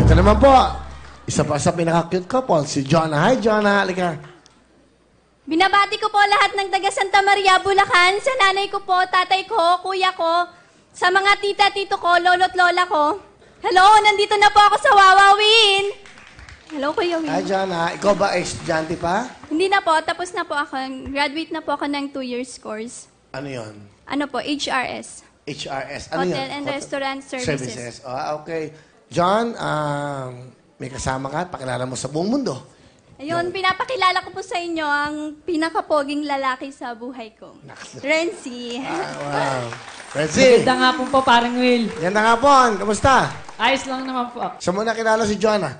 Ito naman po, isa pa sa pinaka-cute couple, si Jonah. Hi, Jonah. Halika. Binabati ko po lahat ng taga Santa Maria, Bulacan, sa nanay ko po, tatay ko, kuya ko, sa mga tita, tito ko, lolo't lola ko. Hello, nandito na po ako sa Wawawin. Hello, Kuya Win. Hi, Jonah. Ikaw ba estudyante pa? Hindi na po, tapos na po ako. Graduate na po ako ng 2 years course. Ano yon? Ano po, HRS. HRS. Ano Hotel yun? and Restaurant Services. Okay. John, may kasama ka at pakilala mo sa buong mundo. Ayun, pinapakilala ko po sa inyo ang pinakapoging lalaki sa buhay ko. Renzi. Wow. Renzi. Maganda nga po parang Will. Ganda nga po. Kamusta? Ayos lang naman po. Saan mo nakilala si Jonah?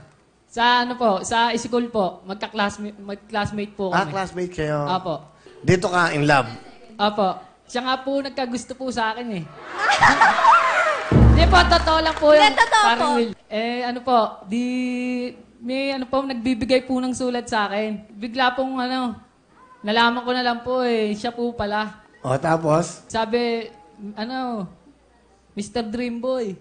Sa ano po, sa school po, mag-classmate po kami. Classmate kayo. Apo. Dito ka in love. Apo. Siya nga po nagkagusto po sa akin eh. Hindi po, totoo lang po yung Hindi, totoo parang po. Will. Ano po, may nagbibigay po ng sulat sa akin. Bigla pong nalaman ko na lang po siya po pala. O, tapos? Sabi, Mr. Dreamboy.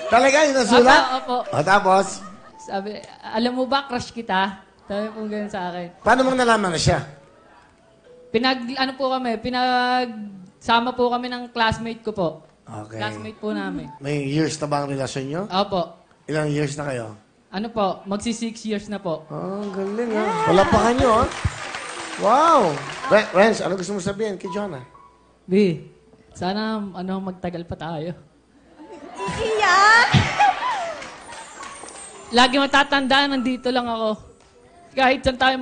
Talaga, yun ang sulat? Opo. O, tapos? Sabi, alam mo ba, crush kita? Sabi po ganun sa akin. Paano mong nalaman na siya? Sama po kami ng classmate ko po. Okay. Classmate po namin. May years na ba ang relasyon nyo? Opo. Ilang years na kayo? Ano po, magsi 6 years na po. Oh, galing ha. Palapakan nyo ha. Wow. Renz, ano gusto mo sabihin kay Jonah? B, sana magtagal pa tayo. Iyak! Lagi matatandaan, nandito lang ako. Kahit saan tayo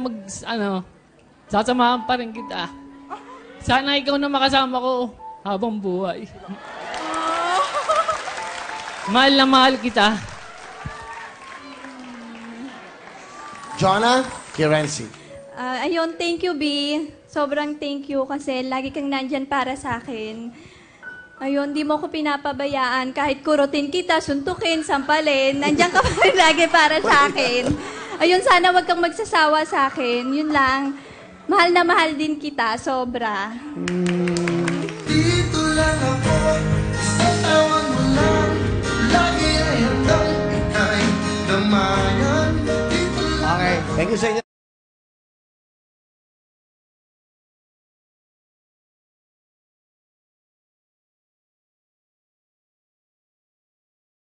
sasamahan pa rin kita. Sana ikaw na makasama ko habang buhay. Mahal na mahal kita. Jonah, kay Renzi. Ayun, thank you, B. Sobrang thank you kasi lagi kang nandyan para sa akin. Ayun, di mo ko pinapabayaan. Kahit kurutin kita, suntukin, sampalin, nandyan ka pa rin lagi para sa akin. Ayun, sana wag kang magsasawa sa akin. Yun lang. Mahal na mahal din kita, sobra. Dito lang ako, isatawan mo lang. Lagi ay handang ika'y damayan. Okay. Thank you sa inyo.